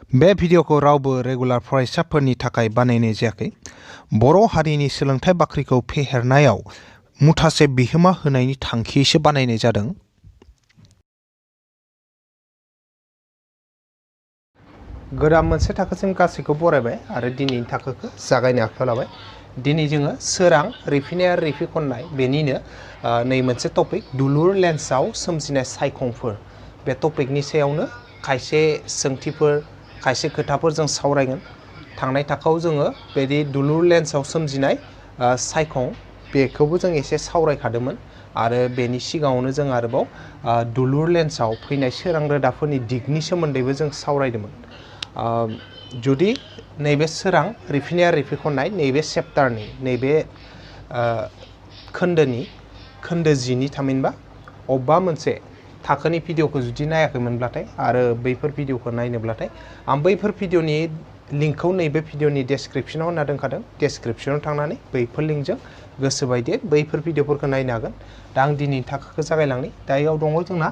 बे भिडिअखौ रावबो रेगुलार फरायसाफोरनि थाखाय बानायनाय जायाखै। बर' हारिनि सोलोंथाइ बाख्रिखौ फेहेरनायाव मुथासे बिहोमा होनायनि थांखियैसो बानायनाय जादों। गोदान मोनसे थाखोसिम गासैखौ बरायबाय आरो दिनैनि थाखोखौ जागायनो आखायाव लाबाय। दिनै जोङो सोरां रिफिनाय आरो रिफिखननाय बेनिनो नै मोनसे टपिक दुलुर लेन्सआव सोमजिनाय सायखंफोर बे टपिकनि सायावनो खायसे सोंथिफोर खायसे खोथाफोर जों सावरायगोन। थांनाय थाखोआव जोङो बेदि दुलुर लेन्सआव सोमजिनाय सायखं बेखौबो जों एसे सावरायखादोंमोन आरो बेनि सिगाङावनो जों आरोबाव दुलुर लेन्सआव फैनाय सोरां रोदाफोरनि दिगनि सोमोन्दैबो जों सावरायदोंमोन। जुदि नैबे सोरां रिफिनाय आरो रिफिखननाय नैबे चेप्टारनि नैबे खोन्दोनि खोन्दो 10नि थामहिनबा अबेबा मोनसे थाखोनि भिडिअखौ जुदि नायाखैमोनब्लाथाय आरो बैफोर भिडिअखौ नायनोब्लाथाय आं बैफोर भिडिअनि लिंकखौ नैबे भिडिअनि डेसक्रिपसनाव होना दोनखादों। डेसक्रिपसनाव थांनानै बैफोर लिंकजों गोसो बायदियै बैफोर भिडिअफोरखौ नायनो हागोन। दा आं दिनैनि थाखोखौ जागायलांनि। दा बेयाव दङ जोंना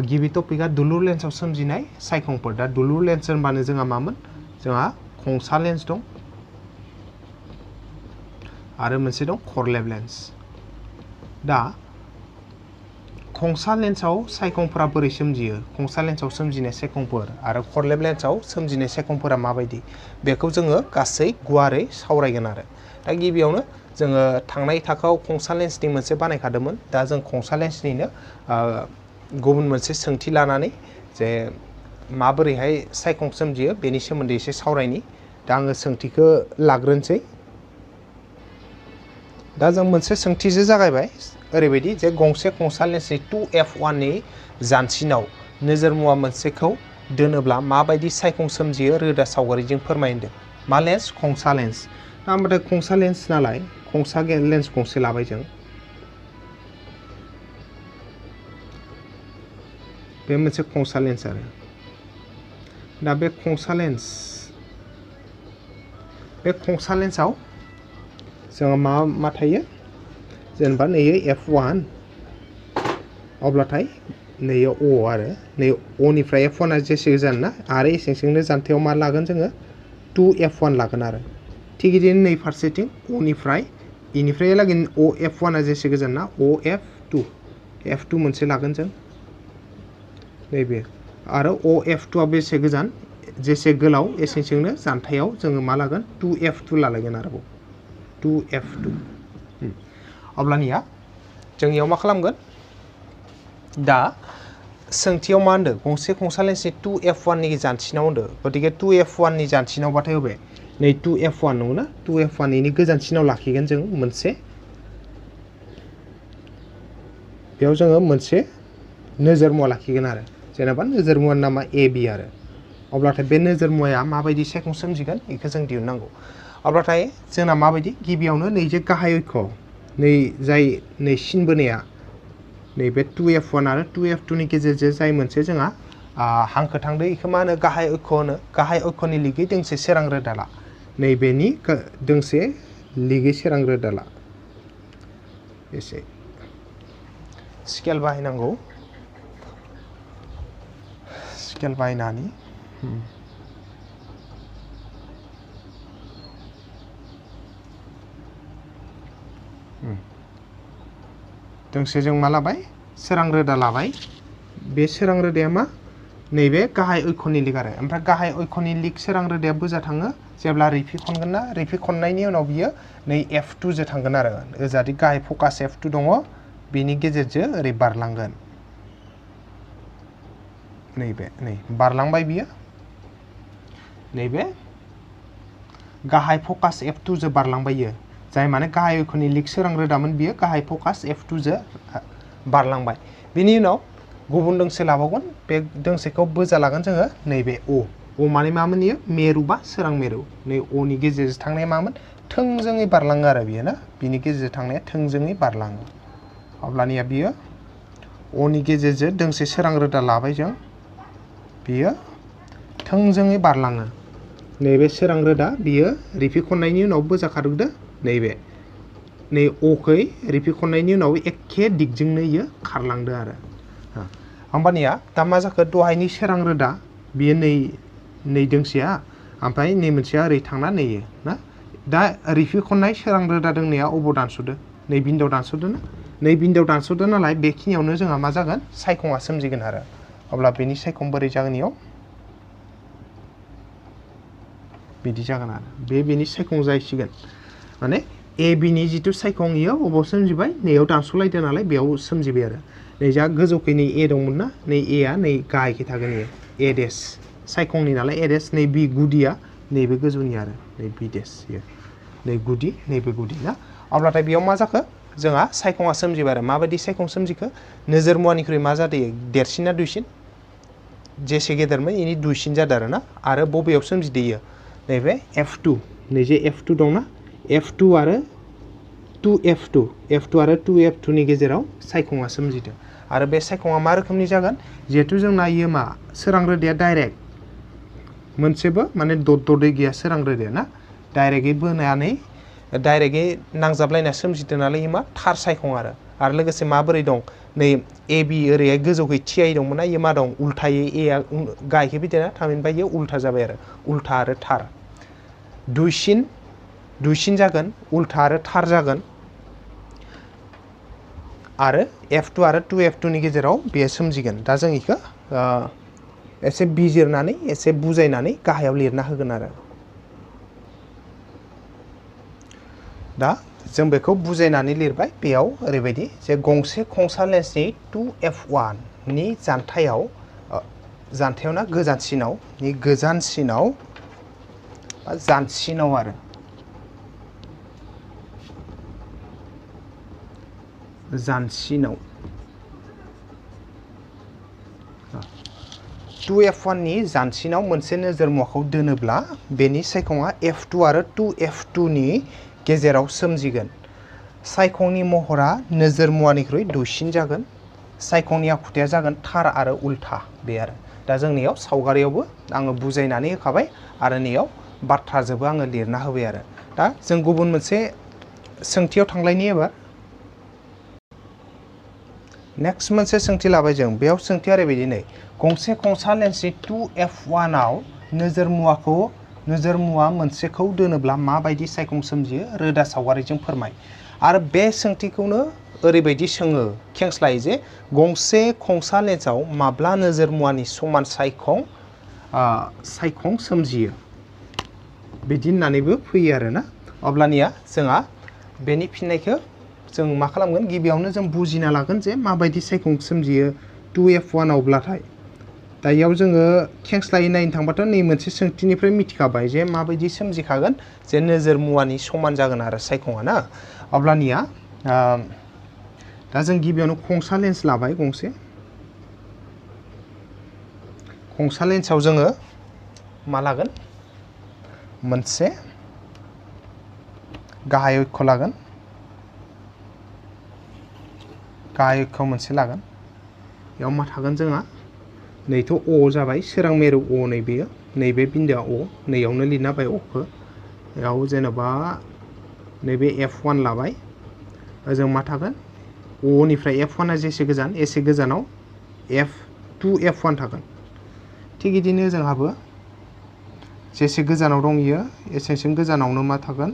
गिबि टपिकआ दुलुर लेन्सआव सोमजिनाय सायखंफोर। दा दुलुर लेन्स होनबानो जोंहा मामोन? जोंहा खंसा लेन्स दं आरो मोनसे दं खरलेब लेन्स। दा खंसा लेन्सआव सायखंफोरा बोरै सोमजियो? खंसा लेन्सआव सोमजिनाय सायखंफोर आरो खरलेब लेन्सआव सोमजिनाय सायखंफोरा माबायदि बेखौ जोङो गासै गुवारै सावरायगोन आरो। दा गिबियावनो जोङो थांनाय थाखोआव खंसा लेन्सनि मोनसे बानायखादोंमोन। दा जों खंसा लेन्सनिनो गुबुन मोनसे सोंथि लानानै जे माबोरैहाय सायखं सोमजियो बेनि सोमोन्दै एसे सावरायनि। दा आङो सोंथिखौ लाग्रोनोसै। दा जों मोनसे सोंथिजों जागायबाय ओरैबायदि जे गंसे खंसा लेन्सनि 2f1नि जानसिनाव नोजोर मुवा मोनसेखौ दोनोब्ला माबायदि सायखं सोमजियो रोदा सावगारिजों फोरमायदों। मा लेन्स? खंसा लेन्स। दा होमबाथाय खंसा लेन्स नालाय खंसा लेन्स गंसे लाबाय जों। बे मोनसे खंसा लेन्स आरो दा बे खंसा लेन्सआव जोङो मा थायो? जेनेबा नैयो f1 अब्लाथाय नैयो o आरो नै अनिफ्राय f1आ जेसे गोजान ना आरो एसेंनो जानथायाव मा लागोन जोङो 2f1 लागोन आरो थिग बिदिनो नै फारसेथिं अनिफ्राय इनिफ्राय लागै f1आ जेसे गोजान ना f2 मोनसे लागोन जों नैबे आरो f2आ बेसे गोजान जेसे गोलाव एसेंनो जानथायाव जोङो मा लागोन 2f2 लालायगोन आरोबाव 2f2 अब्लानिया जों इयाव मा खालामगोन? दा सोंथियाव मा होनदों? गंसे खंसा लेन्सनि 2f1नि जानसिनाव होनदों। गतिके 2f1नि जानसिनावबाथाय अबे नै 2f1 नंगौना? 2f1 नि गोजानसिनाव लाखिगोन जों मोनसे। बेयाव जोङो मोनसे नोजोर मुवा लाखिगोन आरो जेनेबा नोजोर मुवानि नामा ab आरो अब्लाथाय बे नोजोर मुवाया माबायदि सायखं सोमजिगोन बेखौ जों दिहुननांगौ। अब्लाथाय जोंना माबायदि? गिबियावनो नै जे गाहाय अक्ष नै जाय नै सिन बोनाया नैबे 2f1 आरो 2f2 नि गेजेरजों जाय मोनसे जोंहा हांखो थांदों बेखौ मा होनो? गाहाय अक्ष होनो। गाहाय अक्षनि लिगै दोंसे सोरां रोदा ला। नैबेनि दोंसे लिगै सोरां रोदा ला। एसे स्केल बाहायनांगौ। स्केल बाहायनानै दोंसे जों मा लाबाय? सोरां रोदा लाबाय। बे सोरां रोदाया मा? नैबे गाहाय अक्षनि लिग आरो ओमफ्राय गाहाय अक्षनि लिग सोरां रोदाया बोजा थाङो जेब्ला रिफिखनगोन ना रिफिखननायनि उनाव बियो नै f2 जो थांगोन आरो ओजादि गाहाय फकास f2 दङ बेनि गेजेरजों ओरै बारलांगोन। नैबे नै बारलांबाय बियो नैबे गाहाय फकास f2 जो बारलांबाय बियो जाय माने गाहाय अक्षनि लिग सोरां रोदामोन बियो गाहाय फकास f2 जो बारलांबाय। बिनि उनाव गुबुन दोंसे लाबावगोन। बे दोंसेखौ बोजा लागोन जोङो नैबे o माने मामोन इयो? मेरु बा सोरां मेरु। नै अनि गेजेरजों थांनाया मामोन? थोंजोङै बारलाङो आरो बियो ना बिनि गेजेरजों थांनाया थोंजोङै बारलाङो। अब्लानिया बियो अनि गेजेरजों दोंसे सोरां रोदा लाबाय जों बियो थोंजोङै बारलाङो। नैबे सोरां रोदा बियो रिफिखननायनि उनाव बोजाखादों नैबे नै अखै रिफिखननायनि उनाव एखे दिगजोंनो इयो खारलांदो आरो होमबानिया दा मा जाखो? दहायनि सोरां रोदा बियो नै नै दोंसेया ओमफ्राय नै मोनसेया ओरै थांना नैयो ना दा रिफि खननाय सोरां रोदा दोंनाया अबाव दानस'दो नै बिन्दोआव दानस'दो ना नै बिन्दोआव दानस'दो नालाय बेखिनियावनो जोंहा मा जागोन सायखङा सोमजिगोन आरो अब्ला बेनि सायखं बोरै जागोन इयाव बिदि जागोन आरो बेनि सायखं जाहैसिगोन माने ए बिनि जिथु सायखं इयो अबाव सोमजिबाय नैयाव दानस'लायदो नालाय बेयाव सोमजिबाय आरो नै जा गोजौखै नै ए दंमोन ना नै एआ नै गाहायखै थागोन इयो ए देस सायखंनि नालाय ए देस नै बि गुदिया नैबे गोजौनि आरो नै बि देस इयो नै गुदि नैबे गुदि ना अब्लाथाय बेयाव मा जाखो जोंहा सायखङा सोमजिबाय आरो माबायदि सायखं सोमजिखो नोजोर मुवानिख्रुइ मा जादों देरसिन ना दुइसिन जेसे गेदेरमोन इनि दुइसिन जादों आरो ना आरो बबेयाव सोमजिदो इयो नैबे F2 नै जे F2 दंना F2 आरो 2F2 आरो 2F2 नि गेजेराव सायखङा सोमजिदों आरो बे सायखङा मा रोखोमनि जागोन जिहेथु जोंना इयो मा सोरां रोदाया डाइरेक्ट मोनसेबो माने ददै गैया सोरां रोदाया ना डाइरेक्टयै बोनानै डाइरेक्टयै नांजाबलायना सोमजिदों नालाय इयो मा थार सायखं आरो लोगोसे माबोरै दं नै ए बि ओरैहाय गोजौखै थियायै दंमोन ना इयो मा दं उल्थायै एआ गाहायखै फैदोंना थामहिनबा इयो उल्था जाबाय आरो उल्था आरो थार दुइसिन जागोन उल्था आरो थार जागोन आरो F2 आरो 2F2 नि गेजेराव बेयो सोमजिगोन दा जों इखो एसे बिजिरनानै एसे बुजायनानै गाहायाव लिरना होगोन आरो दा जों बेखौ बुजायनानै लिरबाय बेयाव ओरैबायदि जे गंसे खंसा लेन्सनि 2F1 नि जानथायाव ना गोजानसिनाव जानसिनाव आरो जानसिनाव 2F1 नि जानसिनाव मोनसे नोजोर मुवाखौ दोनोब्ला बेनि सायखङा F2 आरो 2F2 नि गेजेराव सोमजिगोन सायखंनि महरा नोजोर मुवानिख्रुइ दुइसिन जागोन सायखंनि आखुथाया जागोन थार आरो उल्था बे आरो दा जोंनियाव सावगारियावबो आङो बुजायनानै होखाबाय आरो नैयाव बाथ्राजोंबो आङो लिरना होबाय आरो दा जों गुबुन मोनसे सोंथियाव थांलायनि एबार नेक्स्ट मोनसे सोंथि लाबाय जों बेयाव सोंथिया ओरैबायदि नै गंसे खंसा लेन्सनि 2F1 आव नोजोर मुवा मोनसेखौ दोनोब्ला माबायदि सायखं सोमजियो रोदा सावगारिजों फोरमाय आरो बे सोंथिखौनो ओरैबायदि सोङो खेंस्लायै जे गंसे खंसा लेन्सआव माब्ला नोजोर मुवानि समान सायखं सोमजियो बिदि होननानैबो फैयो आरोना अब्लानिया जोंहा बेनि फिननायखौ जों मा खालामगोन गिबियावनो जों बुजिना लागोन जे माबायदि सायखं सोमजियो 2F1 आवब्लाथाय दा इयाव जोङो खेंस्लायै नायनो थांबाथ' नै मोनसे सोंथिनिफ्राय मिथिखाबाय जे माबायदि सोमजिखागोन जे नोजोर मुवानि समान जागोन आरो सायखङा ना अब्लानिया दा जों गिबियावनो खंसा लेन्स लाबाय गंसे खंसा लेन्सआव जोङो मा लागोन मोनसे गाहाय अक्ष लागोन गाहाय अक्ष मोनसे लागोन बेयाव मा थागोन जोंहा नैथ' अ जाबाय सोरां मिरु अ नैबे बिन्दोआ अ नैयावनो लिरना होबाय अखौ बेयाव जेनेबा नैबे F1 लाबाय ओजों मा थागोन अ निफ्राय F1 आ जेसे गोजान एसे गोजानाव F1 थागोन थिग बिदिनो जोंहाबो जेसे गोजानाव दं इयो एसेसिम गोजानावनो मा थागोन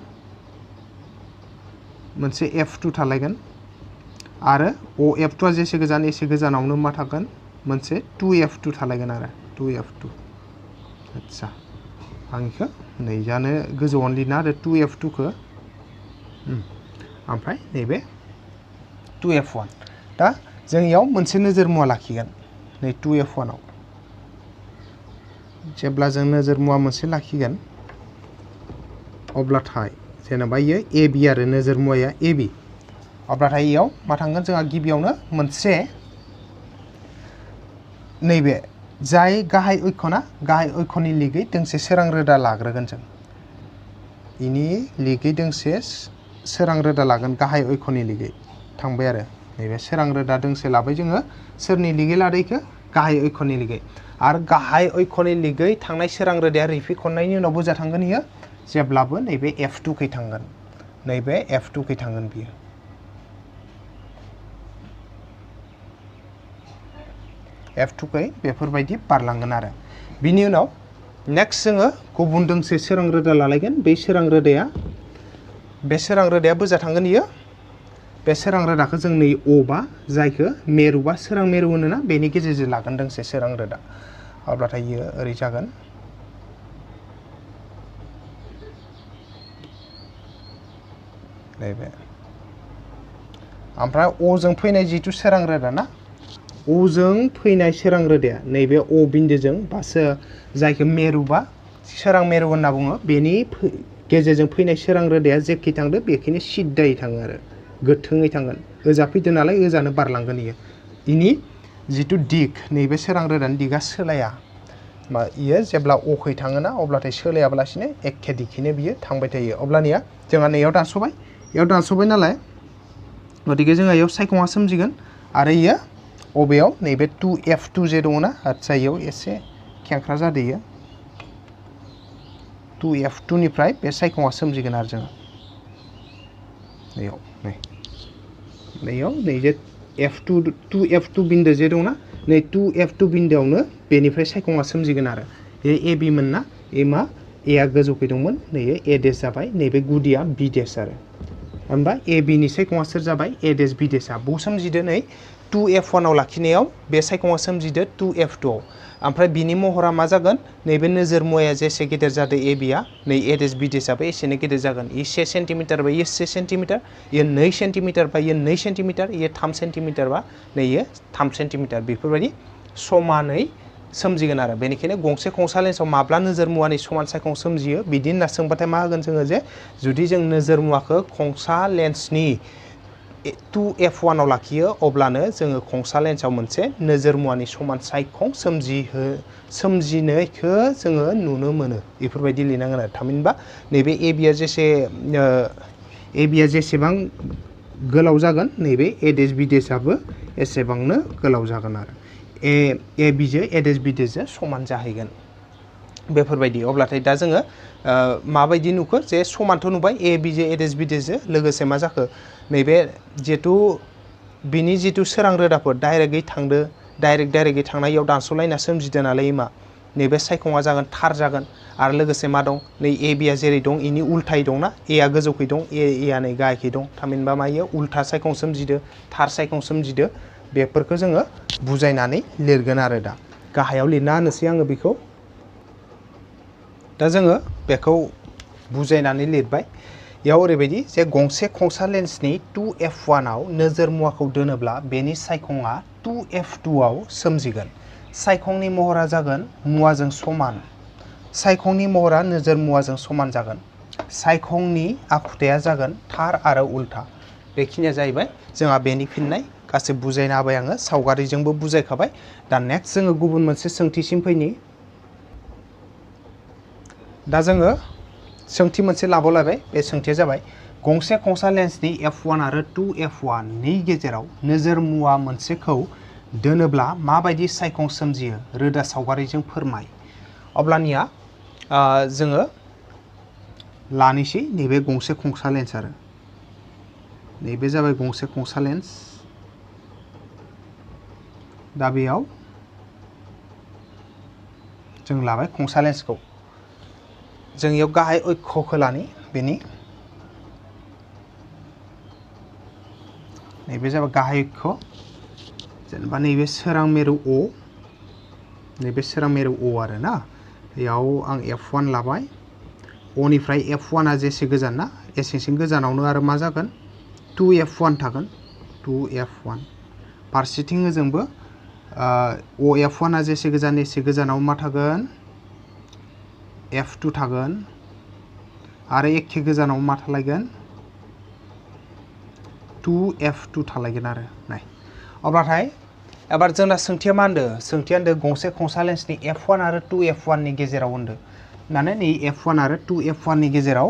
मोनसे F2 थालायगोन आरो F2 आ जेसे गोजान एसे गोजानावनो मा थागोन मोनसे 2F2 थालायगोन आरो 2F2 आच्छा आं इखौ नैजानो गोजौआवनो लिरना आरो 2F2 खौ ओमफ्राय नैबे 2F1 दा जों इयाव मोनसे नोजोर मुवा लाखिगोन नै 2F1 आव जेब्ला जों नोजोर मुवा मोनसे लाखिगोन अब्लाथाय जेनेबा इयो AB आरो नोजोर मुवाया AB अब्लाथाय इयाव मा थांगोन जोंहा गिबियावनो मोनसे नैबे जाय गाहाय अक्षनि लिगै दोंसे सोरां रोदा लाग्रोगोन जों इनि लिगै दोंसे सोरां रोदा लागोन गाहाय अक्षनि लिगै थांबाय आरो नैबे सोरां रोदा दोंसे लाबाय जोङो सोरनि लिगै लादैखो गाहाय अक्षनि लिगै आरो गाहाय अक्षनि लिगै थांनाय सोरां रोदाया रिफि खननायनि उनाव बोजा थांगोन इयो जेब्लाबो नैबे F2 खै थांगोन नैबे F2 खै थांगोन बियो F2 खै बेफोरबायदि बारलांगोन आरो बिनि उनाव नेक्स्ट जोङो गुबुन दोंसे सोरां रोदा लालायगोन बे सोरां रोदाया बोजा थांगोन इयो बे सोरां रोदाखौ जों नै अबा जायखौ मेरु बा सोरां मेरु होनोना बेनि गेजेरजों लागोन दोंसे सोरां रोदा अब्लाथाय इयो ओरै जागोन नैबे ओमफ्राय अजों फैनाय जिथु सोरां रोदा ना अजों फैनाय सोरां रोदाया नैबे अ बिन्दोजों बासो जायखौ मेरु बा सोरां मेरु होनना बुङो बेनि गेजेरजों फैनाय सोरां रोदाया जेखि थांदो बेखिनि सिद्दायै थाङो आरो गोथोङै थांगोन ओजा फैदो नालाय ओजानो बारलांगोन इयो इनि जिथु दिग नैबे सोरां रोदानि दिगा सोलाया मा इयो जेब्ला अखै थाङोना अब्लाथाय सोलायाबालासिनो एखे दिगखैनो बियो थांबाय थायो अब्लानिया जोंहा नैयाव दानसबाय नालाय गतिके जोंहा इयाव सायखङा सोमजिगोन आरो इयो अबेयाव नैबे 2F2 जे दङ ना आदसा इयाव एसे खेंख्रा जादो इयो 2F2 निफ्राय बे सायखङा सोमजिगोन आरो जोङो नैयाव नै जे F2 2F2 बिन्दो जे दंना नै 2F2 बिन्दोआवनो बेनिफ्राय सायखङा सोमजिगोन आरो बे AB मोन ना ए मा एआ गोजौखै दंमोन नैयो ए देश जाबाय नैबे गुदिया बि देश आरो होमबा AB नि सायखङा सोर जाबाय ए देश बि देशआ बो सोमजिदो नै 2F1 आव लाखिनायाव बे सायखङा सोमजिदो 2F2 आव ओमफ्राय बिनि महरा मा जागोन नैबे नोजोर मुवाया जेसे गेदेर जादो एबिया नै ए देश बि देशआबो एसेनो गेदेर जागोन इ 1 सेन्टिमिटार बा इयो 1 सेन्टिमिटार इयो 2 सेन्टिमिटार बा इयो 2 सेन्टिमिटार इयो 3 सेन्टिमिटार बा नै इयो 3 सेन्टिमिटार बेफोरबायदि समानै सोमजिगोन आरो बेनिखायनो गंसे खंसा लेन्सआव माब्ला नोजोर मुवानि समान सायखं सोमजियो बिदि होनना सोंबाथाय मा होगोन जोङो जे जुदि जों नोजोर मुवाखौ खंसा लेन्सनि 2F1 आव लाखियो अब्लानो जोङो खंसा लेन्सआव मोनसे नोजोर मुवानि समान सायखं सोमजिनायखौ जोङो नुनो मोनो बेफोरबायदि लिरनांगोन आरो थामहिनबा नैबे एबिया जेसेबां गोलाव जागोन नैबे ए देश बि देशआबो एसेबांनो गोलाव जागोन आरो ए बिजों ए देश बि देशजों समान जाहैगोन बेफोरबायदि अब्लाथाय दा जोङो माबायदि नुखो जे समानथ' नुबाय ए बिजों ए देश बि देशजों लोगोसे मा जाखो नैबे जिथु बिनि जिथु सोरां रोदाफोर डाइरेक्टयै थांनायाव दानस'लायना सोमजिदों नालाय मा नैबे सायखङा जागोन थार जागोन आरो लोगोसे मा दं नै ए बिया जेरै दं इनि उल्थायै दंना एआ गोजौखै दं एआ नै गाहायखै दं थामहिनबा मा इयो उल्था सायखं सोमजिदो थार सायखं सोमजिदो बेफोरखौ जोङो बुजायनानै लिरगोन आरो दा गाहायाव लिरना होनोसै आङो बेखौ दा जोङो बेखौ बुजायनानै लिरबाय याव ओरैबायदि जे गंसे खंसा लेन्सनि 2F1 आव नोजोर मुवाखौ दोनोब्ला बेनि सायखङा 2F2 आव सोमजिगोन सायखंनि महरा जागोन मुवाजों समान सायखंनि महरा नोजोर मुवाजों समान जागोन सायखंनि आखुथाया जागोन थार आरो उल्था बेखिनिया जाहैबाय जोंहा बेनि फिननाय गासै बुजायना होबाय आङो सावगारिजोंबो बुजायखाबाय दा नेक्स्ट जोङो गुबुन मोनसे सोंथिसिम फैनि दा जोङो सोंथि मोनसे लाबावलायबाय बे सोंथिया जाबाय गंसे खंसा लेन्सनि F1 आरो 2F1 नि गेजेराव नोजोर मुवा मोनसेखौ दोनोब्ला माबायदि सायखं सोमजियो रोदा सावगारिजों फोरमाय अब्लानिया जोङो लानोसै नैबे गंसे खंसा लेन्स आरो नैबे जाबाय गंसे खंसा लेन्स दा बेयाव जों लाबाय खंसा लेन्सखौ जों इयाव गाहाय अक्षखौ लानि बेनि नैबे जाबाय गाहाय अक्ष जेनेबा नैबे सोरां मेरु अ नैबे सोरां मेरु अ आरो ना बेयाव आं F1 लाबाय अ निफ्राय F1 आ जेसे गोजान ना एसेसिम गोजानावनो आरो मा जागोन 2F1 थागोन 2F1 फारसेथिं ओजोंबो F1 आ जेसे गोजान एसे गोजानाव मा थागोन F2 थागोन आरो एखे गोजानाव मा थालायगोन 2F2 थालायगोन आरो नाय अब्लाथाय एबार जोंना सोंथिया मा होनदो सोंथिया होनदो गंसे खंसा लेन्सनि F1 आरो 2F1 नि गेजेराव होनदो माने नै F1 आरो 2F1 नि गेजेराव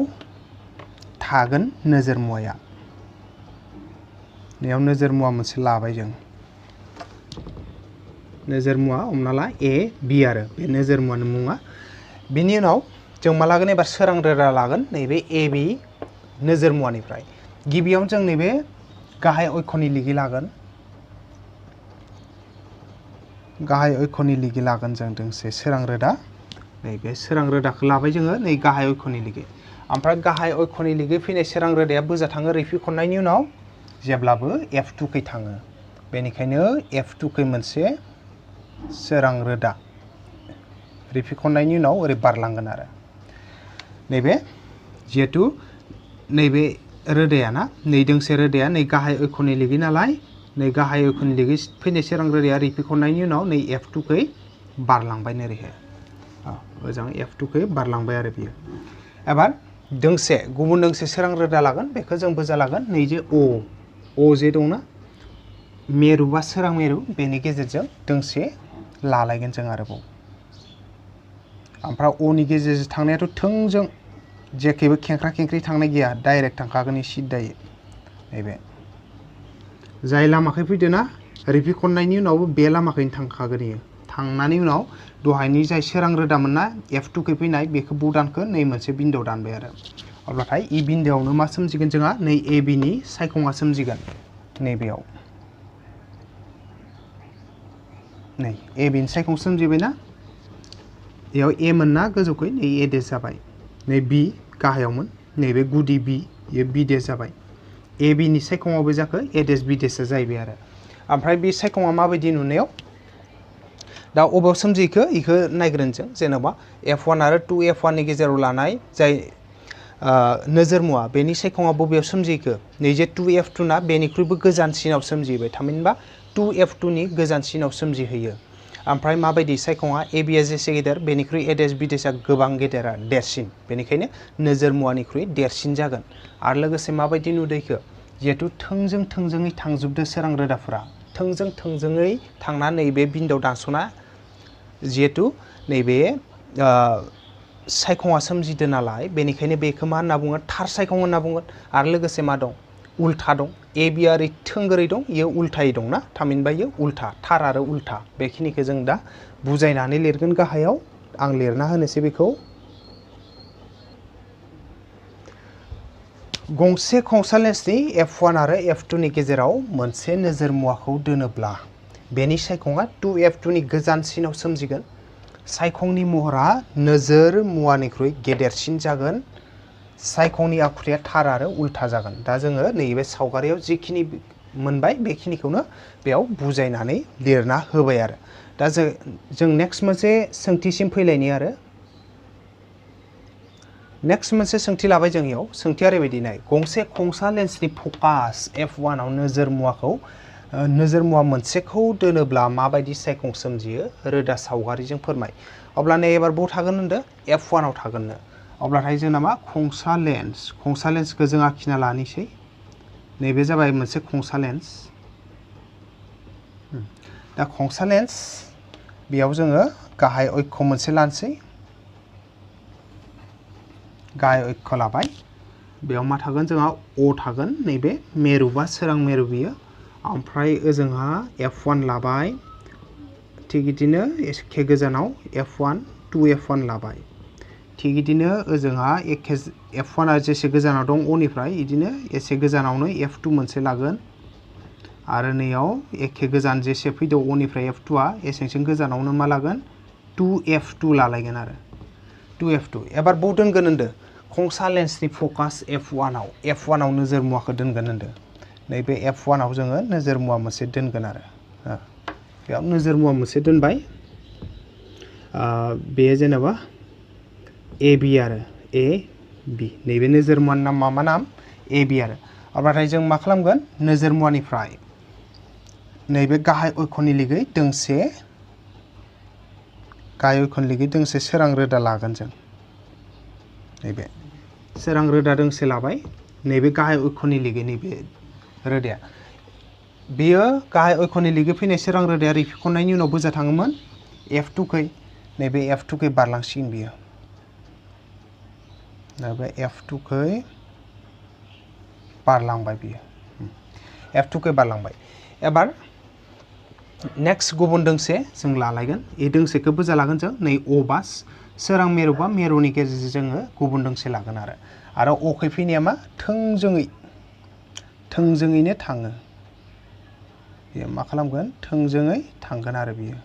थागोन नोजोर मुवाया नैयाव नोजोर मुवा मोनसे लाबाय जों नोजोर मुवा हमना ला ए बि आरो बे नोजोर मुवानि मुङा बिनि उनाव जों मा लागोन एबार सोरां रोदा लागोन नैबे ए बि नोजोर मुवानिफ्राय गिबियावनो जों नैबे गाहाय अक्षनि लिगि लागोन गाहाय अक्षनि लिगि लागोन जों दोंसे सोरां रोदा नैबे सोरां रोदाखौ लाबाय जोङो नै गाहाय अक्षनि लिगै ओमफ्राय गाहाय अक्षनि लिगै फैनाय सोरां रोदाया बोजा थाङो रिफिखननायनि उनाव जेब्लाबो F2 खै थाङो बेनिखायनो F2 खै मोनसे सोरां रोदा रिफिखननायनि उनाव ओरै बारलांगोन आरो नैबे जिहेतु नैबे रोदाया ना नै दोंसे रोदाया नै गाहाय अक्षनि लिगै नालाय नै गाहाय अक्षनि लिगै फैनाय सोरां रोदाया रिफिखननायनि उनाव नै F2 खै बारलांबाय नोरैहाय ओजों F2 खै बारलांबाय आरो बियो एबार दोंसे गुबुन दोंसे सोरां रोदा लागोन बेखौ जों बोजा लागोन नै जे O जे दंना मेरु बा सोरां मेरु बेनि गेजेरजों दोंसे लालायगोन जों आरोबाव ओमफ्राय O नि गेजेरजों थांनायाथ' थोंजों जेखैबो खेंख्रा खेंख्रि थांनाय गैया डाइरेक्ट थांखागोन सिद्दायै नैबे जाय लामाखै फैदो ना रिफिखननायनि उनावबो बे लामाखैनो थांखागोन इयो थांनायनि उनाव दहायनि जाय सोरां रोदामोन ना F2 खै फैनाय बेखौ बुदानखौ नै मोनसे बिन्दोआव दानबाय आरो अब्लाथाय इ बिन्दोआवनो मा सोमजिगोन जोंहा नै AB नि सायखङा सोमजिगोन नैबेयाव नै AB नि सायखं सोमजिबायना बेयाव A मोन ना गोजौखै नै A देस जाबाय नै B गाहायावमोन नैबे गुदि B इयो B देस जाबाय AB नि सायखङावबो जाखो A देस B देसआ जाहैबाय आरो ओमफ्राय बे सायखङा माबायदि नुनायाव दा अबेयाव सोमजिखो इखौ नायग्रोन जों जेनेबा F1 आरो 2F1 नि गेजेराव लानाय जाय नोजोर मुवा बेनि सायखङा बबेयाव सोमजिखो नै जे 2F2 ना बेनिख्रुइबो गोजानसिनाव सोमजिबाय थामहिनबा 2F2 नि गोजानसिनाव सोमजिहैयो ओमफ्राय माबायदि सायखङा AB आ जेसे गेदेर बेनिख्रुइ A देस B देसआ गोबां गेदेर आरो देरसिन बेनिखायनो नोजोर मुवानिख्रुइ देरसिन जागोन आरो लोगोसे माबायदि नुदैखो जिहेतु थोंजोङै थांजोबदो सोरां रोदाफोरा थोंजोङै थांनानै बे बिन्दोआव दानस'ना जिहेतु नैबे सायखङा सोमजिदो नालाय बेनिखायनो बेखौ मा होनना बुङो थार सायखं होनना बुंगोन आरो लोगोसे मा दं उल्था दं AB आ ओरै थोंगोरै दं इयो उल्थायै दं ना थामहिनबा इयो उल्था थार आरो उल्था बेखिनिखौ जों दा बुजायनानै लिरगोन गाहायाव आं लिरना होनोसै बेखौ गंसे खंसा लेन्सनि F1 आरो F2 नि गेजेराव मोनसे नोजोर मुवाखौ दोनोब्ला बेनि सायखङा 2F2 नि गोजानसिनाव सोमजिगोन सायखंनि महरा नोजोर मुवानिख्रुइ गेदेरसिन जागोन सायखंनि आखुथाया थार आरो उल्था जागोन दा जोङो नैबे सावगारियाव जिखिनि मोनबाय बेखिनिखौनो बेयाव बुजायनानै लिरना होबाय आरो दा जों नेक्स्ट मोनसे सोंथिसिम फैलायनि आरो नेक्स्ट मोनसे सोंथि लाबाय जों इयाव सोंथिया ओरैबायदि नाय गंसे खंसा लेन्सनि फकास F1 आव नोजोर मुवा मोनसेखौ दोनोब्ला माबायदि सायखं सोमजियो रोदा सावगारिजों फोरमाय अब्ला नै एबार बबाव थागोन होनदो F1 आव थागोननो अब्लाथाय जोंना मा खंसा लेन्सखौ जों आखिना लानोसै नैबे जाबाय मोनसे खंसा लेन्स दा खंसा लेन्स बेयाव जोङो गाहाय अक्ष मोनसे लानोसै गाहाय अक्ष लाबाय बेयाव मा थागोन जोंहा O थागोन नैबे मेरु बा सोरां मेरु बियो ओमफ्राय ओजोंहा F1 लाबाय थिग बिदिनो एखे गोजानाव F1 2F1 लाबाय थिग बिदिनो ओजोंहा एखे F1 आ जेसे गोजानाव दं O निफ्राय बिदिनो एसे गोजानावनो F2 मोनसे लागोन आरो नैयाव एखे गोजान जेसे फैदो O निफ्राय F2 आ एसेसिम गोजानावनो मा लागोन 2F2 लालायगोन आरो 2F2 एबार बबाव दोनगोन होनदो खंसा लेन्सनि फकास F1 आव नोजोर मुवाखौ दोनगोन होनदो नैबे F1 आव जोङो नोजोर मुवा मोनसे दोनगोन आरो बेयाव नोजोर मुवा मोनसे दोनबाय बे जेनेबा AB आरो AB नैबे नोजोर मुवानि नाम मा नाम AB आरो अब्लाथाय जों मा खालामगोन नोजोर मुवानिफ्राय नैबे गाहाय अक्षनि लिगै दोंसे सोरां रोदा लागोन जों नैबे सोरां रोदा दोंसे लाबाय नैबे गाहाय अक्षनि लिगै नैबे रोदाया बेयो गाहाय अक्षनि लिगै फैनाय सोरां रोदाया रिफिखननायनि उनाव बोजा थाङोमोन F2 खै नैबे F2 खै बारलांसिगोन बियो नैबे F2 खै बारलांबाय बियो F2 खै बारलांबाय एबार नेक्स्ट गुबुन दोंसे जों लालायगोन ए दोंसेखौ बोजा लागोन जों नै O बा सोरां मेरु बा मेरुनि गेजेरजों जोङो गुबुन दोंसे लागोन आरो O खै फैनाया मा थोंजोङैनो थाङो बेयो मा खालामगोन थोंजोङै थांगोन आरो बियो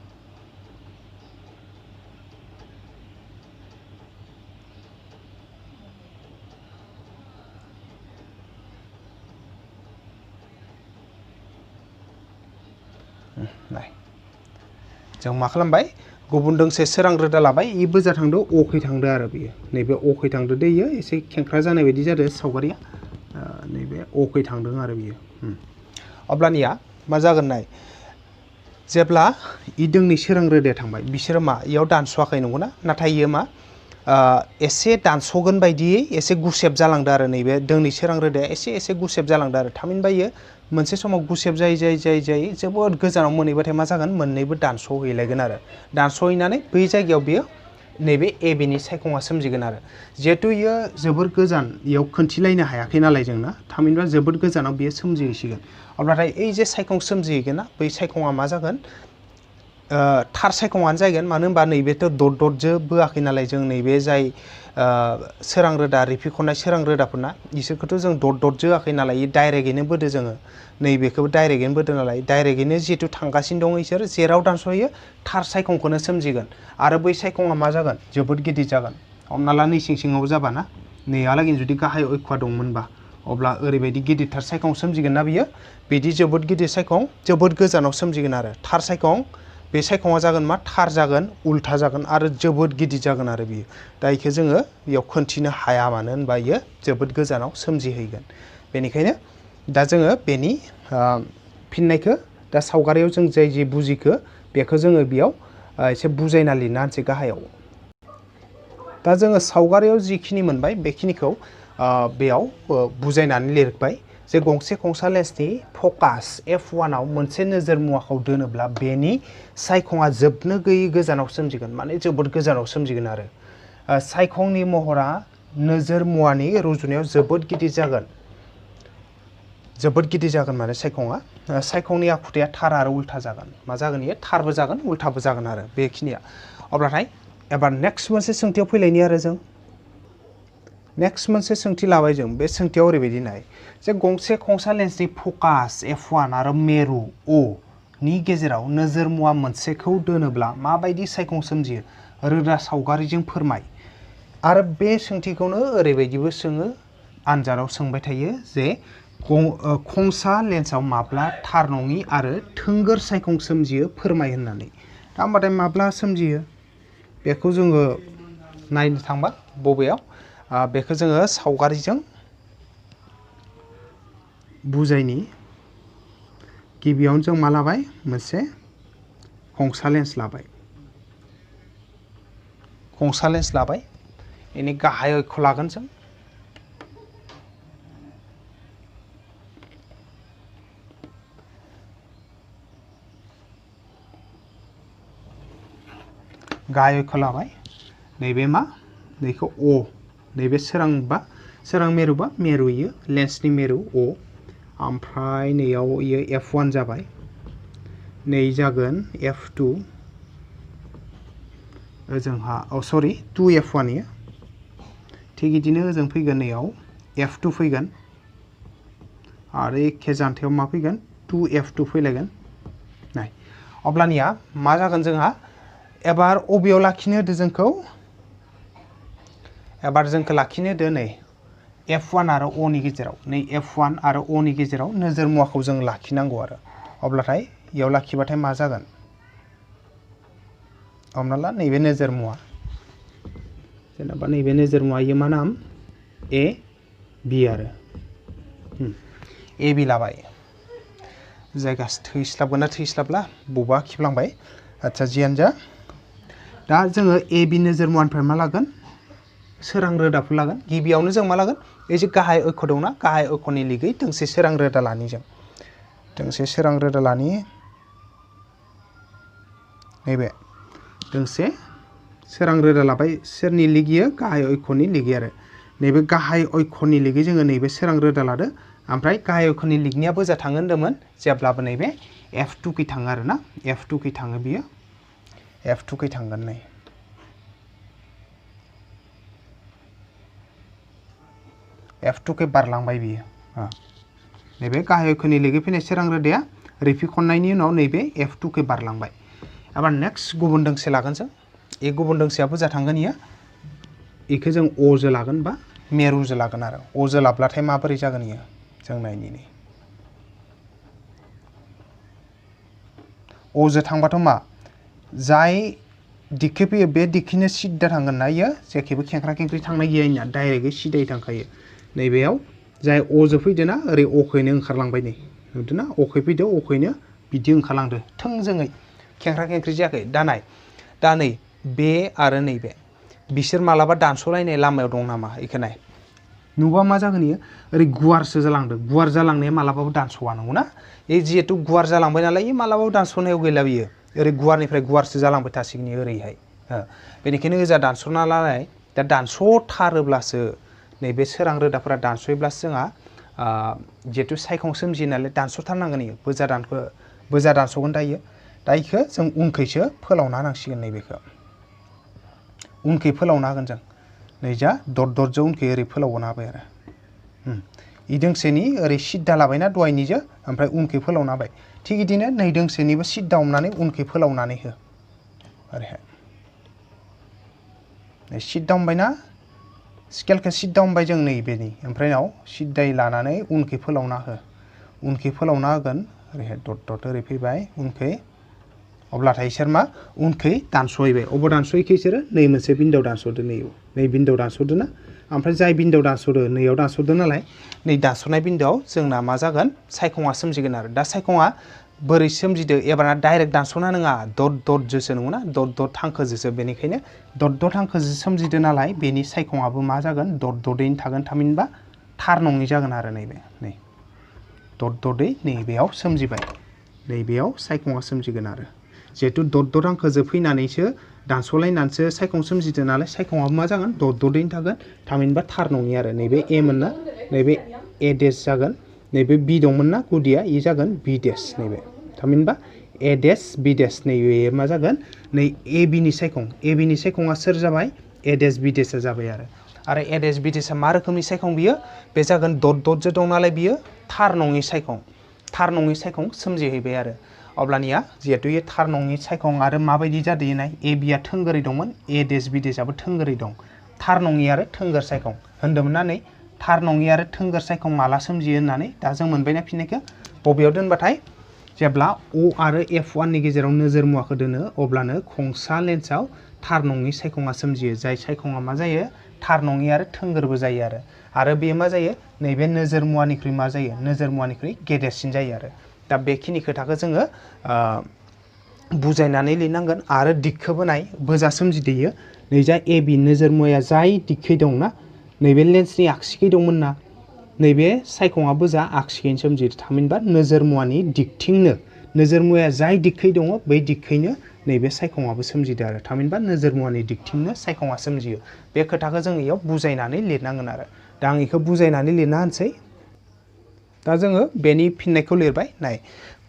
नाय जों मा खालामबाय गुबुन दोंसे सोरां रोदा लाबाय इ बोजा थांदो अखै थांदो आरो बियो नैबे अखै थांदो दे इयो एसे खेंख्रा जानाय बायदि जादो सावगारिया नैबे अखै थांदों आरो बियो अब्लानिया मा जागोन नाय जेब्ला इ दोंनै सोरां रोदाया थांबाय बिसोरो मा इयाव दानस'वाखै नंगौना नाथाय इयो मा एसे दानस'गोन बायदियै एसे गुसेब जालांदो आरो नैबे दोंनै सोरां रोदाया एसे गुसेब जालांदो आरो थामहिनबा इयो मोनसे समाव गुसेब जायै जोबोद गोजानाव मोनहैबाथाय मा जागोन मोननैबो दानस'हैलायगोन आरो दानस'हैनानै बै जायगायाव बियो नैबे ए बिनि सायखङा सोमजिगोन आरो जिहेतु इयो जोबोद गोजान इयाव खोन्थिलायनो हायाखै नालाय जोंना थामहिनबा जोबोद गोजानाव बियो सोमजिहैसिगोन अब्लाथाय ओइ जे सायखं सोमजिहैगोन ना बै सायखङा मा जागोन थार सायखङानो जागोन मानो होनबा नैबेथ' दटजो बोआखै नालाय जों नैबे जाय सोरां रोदा रिफिखननाय सोरां रोदाफोरना इसोरखौथ' जों दटजो होआखै नालाय डाइरेक्टयैनो बोदो जोङो नैबेखौबो डाइरेक्टयैनो बोदो नालाय डाइरेक्टयैनो जिहेतु थांगासिनो दं इसोर जेराव दानस'हैयो थार सायखंखौनो सोमजिगोन आरो बै सायखङा मा जागोन जोबोद गिदिर जागोन हमना ला नै सिङाव जाबाना नैहालागै जुदि गाहाय अक्षआ दंमोनबा अब्ला ओरैबायदि गिदिरथार सायखं सोमजिगोन ना बियो बिदि जोबोद गिदिर सायखं जोबोद गोजानाव सोमजिगोन आरो थार सायखं बे सायखङा जागोन मा थार जागोन उल्था जागोन आरो जोबोद गिदिर जागोन आरो बियो दा इखो जोङो बेयाव खोन्थिनो हाया मानो होनबा इयो जोबोद गोजानाव सोमजिहैगोन बेनिखायनो दा जोङो बेनि फिननायखौ दा सावगारियाव जों जाय जे बुजिखो बेखौ जोङो बेयाव एसे बुजायना लिरना होनसै गाहायाव दा जोङो सावगारियाव जिखिनि मोनबाय बेखिनिखौ बेयाव बुजायनानै लिरबाय जे गंसे खंसा लेन्सनि फकास f1आव मोनसे नोजोर मुवाखौ दोनोब्ला बेनि सायखङा जोबनो गैयै गोजानाव सोमजिगोन माने जोबोद गोजानाव सोमजिगोन आरो सायखंनि महरा नोजोर मुवानि रुजुनायाव जोबोद गिदिर जागोन माने सायखंनि आखुथाया थार आरो उल्था जागोन मा जागोन इयो थारबो जागोन उल्थाबो जागोन आरो बेखिनिया अब्लाथाय एबार नेक्स्ट मोनसे सोंथियाव फैलायनि आरो जों नेक्स्ट मोनसे सोंथि लाबाय जों बे सोंथियाव ओरैबायदि नाय जे गंसे खंसा लेन्सनि फकास f1 आरो मेरु o नि गेजेराव नोजोर मुवा मोनसेखौ दोनोब्ला माबायदि सायखं सोमजियो रोदा सावगारिजों फोरमाय आरो बे सोंथिखौनो ओरैबायदिबो सोङो आनजादाव सोंबाय थायो जे खंसा लेन्सआव माब्ला थार नङि आरो थोंगोर सायखं सोमजियो फोरमाय होननानै दा होमबाथाय माब्ला सोमजियो बेखौ जोङो नायनो थांबा बबेयाव बेखौ जोङो सावगारिजों बुजायनि गिबियावनो जों मा लाबाय मोनसे खंसा लेन्स लाबाय बेनि गाहाय अक्ष लागोन जों गाहाय अक्ष लाबाय नैबे मा नैखौ अ नैबे सोरां मेरुबा मेरु इयो लेन्सनि मेरु अ ओमफ्राय नैयाव इयो f1 जाबाय नै जागोन f2 ओजोंहा सरि 2f1 इयो थिग बिदिनो ओजों फैगोन नैयाव f2 फैगोन आरो एखे जानथायाव मा फैगोन 2f2 फैलायगोन नाय अब्लानिया मा जागोन जोंहा एबार अबेयाव लाखिनो होदो जोंखौ एबार जोंखौ लाखिनो होदो नै f1 आरो o नि गेजेराव नै f1 आरो o नि गेजेराव नोजोर मुवाखौ जों लाखिनांगौ आरो अब्लाथाय इयाव लाखिबाथाय मा जागोन हमना ला नैबे नोजोर मुवा जेनेबा नैबे नोजोर मुवा इयो मा नाम a b आरो a b लाबाय जायगा थैस्लाबगोन ना थैस्लाबला बबेबा खिफ्लांबाय आदसा जियानो जा दा जोङो a b नोजोर मुवानिफ्राय मा लागोन सोरां रोदाफोर लागोन गिबियावनो जों मा लागोन बे जे गाहाय अक्ष दंना गाहाय अक्षनि लिगै दोंसे सोरां रोदा लानि जों दोंसे सोरां रोदा लानि नैबे दोंसे सोरां रोदा लाबाय सोरनि लिगियो गाहाय अक्षनि लिगै आरो नैबे गाहाय अक्षनि लिगै जोङो नैबे सोरां रोदा लादो ओमफ्राय गाहाय अक्षनि लिगनिया बोजा थाङो होन्दोंमोन जेब्लाबो नैबे f2 खै थाङो आरो ना f2 खै थाङो बियो f2 खै थांगोन नै f2 खै बारलांबाय बियो नैबे गाहाय अक्षनि लिगै फैनाय सोरां रोदाया रिफिखननायनि उनाव नैबे f2 खै बारलांबाय एबार नेक्स्ट गुबुन दोंसे लागोन जों ए गुबुन दोंसेया बोजा थांगोन इयो इखौ जों अ जो लागोन बा मेरु जो लागोन आरो अ जो लाब्लाथाय माबोरै जागोन इयो जों नायनि अजों थांबाथ' मा जाय दिगखै फैयो बे दिगखैनो सिद्दा थांगोन ना इयो जेखिबो खेंख्रा खेंख्रि थांनाय गैया इनिया डाइरेक्टयै सिदायै थांखायो नैबेयाव जाय अजों फैदोना ओरै अखैनो ओंखारलांबाय नै नुदोंना अखै फैदो अखैनो बिदि ओंखारलांदो थोंजोङै खेंख्रा खेंख्रि जायाखै दा नै बे आरो नैबे बिसोर मालाबा दानस'लायनाय लामायाव दं नामा इखौ नाय नुबा मा जागोन इयो ओरै गुवारसो जालांदों गुवार जालांनाया मालाबाबो दानस'वा नंगौना ए जिहेतु गुवार जालांबाय नालाय इ मालाबाबो दानस'नायाव गैला बियो ओरै गुवारनिफ्राय गुवारसो जालांबाय थासिगोन इयो ओरैहाय बेनिखायनो ओजा दानस'ना लानाय दा दानस'थारोब्लासो नैबे सोरां रोदाफोरा दानस'योब्लासो जोंहा जिहेतु सायखं सोमजियो नालाय दानस'थारनांगोन इयो बोजा दानस'गोन दा इखौ जों उनखैसो फोलावना होनांसिगोन नैबेखौ उनखै फोलावना होगोन जों नै जा दरजों उनखै ओरै फोलावना होबाय आरो इ दोंसेनि ओरै सिद्दा लाबायना दहायनिजों ओमफ्राय उनखै फोलावना होबाय थिग बिदिनो नै दोंसेनिबो सिद्दा हमनानै उनखै फोलावनानै हो ओरैहाय सिद्दा हमबायना स्केलखौ सिद्दा हमबाय जों नैबेनि ओमफ्राय उनाव सिद्दायै लानानै उनखै फोलावना हो उनखै फोलावना होगोन ओरैहाय दट ओरै फैबाय उनखै अब्लाथाय इसोर मा उनखै दानस'हैबाय अबाव दानस'हैखो इसोरो नै मोनसे बिन्दोआव दानस'दो नै बिन्दोआव दानस'दो ना ओमफ्राय जाय बिन्दोआव दानस'दो नैयाव दानस'दो नालाय नै दानस'नाय बिन्दोआव जोंना मा जागोन सायखङा सोमजिगोन आरो दा सायखङा बोरै सोमजिदो एबारना डाइरेक्ट दानस'ना नङा दट नंगौना दट हांखोजोसो बेनिखायनो दट हांखोजो सोमजिदो नालाय बेनि सायखङाबो मा जागोन दटैनो थागोन थामहिनबा थार नङि जागोन आरो नैबे नै दटै नैबेयाव सोमजिबाय नैबेयाव सायखङा सोमजिगोन आरो जिहेतु दट हांखोजो फैनानैसो दानस'लायनानैसो सायखं सोमजिदो नालाय सायखङाबो मा जागोन दटैनो थागोन थामहिनबा थार नङि आरो नैबे ए मोन ना नैबे ए देश जागोन नैबे बि दंमोन ना गुदिया इ जागोन बि देश नैबे थामहिनबा ए देश बि देश नैबे मा जागोन नै ए बिनि सायखङा सोर जाबाय ए देश बि देशआ जाबाय आरो ए देश बि देशआ मा रोखोमनि सायखं बियो बे जागोन दटजों दं नालाय बियो थार नङि सायखं सोमजिहैबाय आरो अब्लानिया जिहेतु ये थार नङि सायखं आरो माबायदि जादों नाय ए बिया थोंगोरै दंमोन ए देश बि देशआबो थोंगोरै दं थार नङि आरो थोंगोर सायखं होनदोंमोन ना नै थार नङि आरो थोंगोर सायखं माला सोमजियो होननानै दा जों मोनबायना फिननायखौ बबेयाव दोनबाथाय जेब्ला अ आरो F1 नि गेजेराव नोजोर मुवाखौ दोनो अब्लानो खंसा लेन्सआव थार नङि सायखङा सोमजियो जाय सायखङा मा जायो थार नङि आरो थोंगोरबो जायो आरो बे मा जायो नैबे नोजोर मुवानिख्रुइ मा जायो नोजोर मुवानिख्रुइ गेदेरसिन जायो आरो दा बेखिनि खोथाखौ जोङो बुजायनानै लिरनांगोन आरो दिगखौबो नाय बोजा सोमजिदोयो नै जा ए बि नोजोर मुवाया जाय दिगखै दंना नैबे लेन्सनि आगसिखै दंमोन ना नैबे सायखङा बोजा आगसिखैनो सोमजियो थामहिनबा नोजोर मुवानि दिगथिंनो नोजोर मुवाया जाय दिगखै दङ बै दिगखैनो नैबे सायखङाबो सोमजिदो आरो थामहिनबा नोजोर मुवानि दिगथिंनो सायखङा सोमजियो बे खोथाखौ जों इयाव बुजायनानै लिरनांगोन आरो दा आं इखौ बुजायनानै लिरना होनसै दा जोङो बेनि फिननायखौ लिरबाय नाय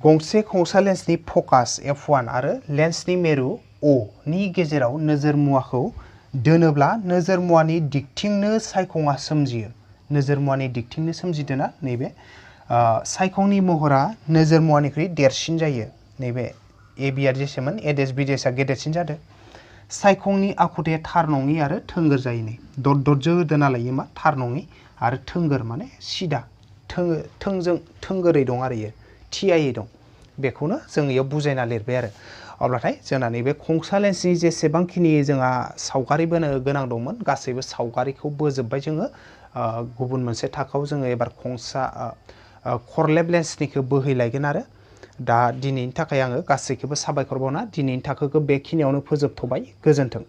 गंसे खंसा लेन्सनि फकास F1 आरो लेन्सनि मेरु O नि गेजेराव नोजोर मुवाखौ दोनोब्ला नोजोर मुवानि दिगथिंनो सायखङा सोमजियो नोजोर मुवानि दिगथिंनो सोमजिदोना नैबे सायखंनि महरा नोजोर मुवानिख्रुइ देरसिन जायो नैबे ए बिया जेसेमोन ए देश बि देशआ गेदेरसिन जादों सायखंनि आखुथाया थार नङि आरो थोंगोर जायो नै दटजों होदो नालाय मा थार नङि आरो थोंगोर माने सिदा थोंगोरै दं आरो इयो थियायै दं बेखौनो जों इयाव बुजायना लिरबाय आरो अब्लाथाय जोंना नैबे खंसा लेन्सनि जेसेबांखिनि जोंहा सावगारि बोनो गोनां दंमोन गासैबो सावगारिखौ बोजोबबाय जोङो गुबुन मोनसे थाखोआव जोङो एबार खंसा खरलेब लेन्सनिखौ बोहैलायगोन आरो दा दिनैनि थाखाय आङो गासैखौबो साबायखर बावना दिनैनि थाखोखौ बेखिनियावनो फोजोबथ'बाय गोजोन्थों।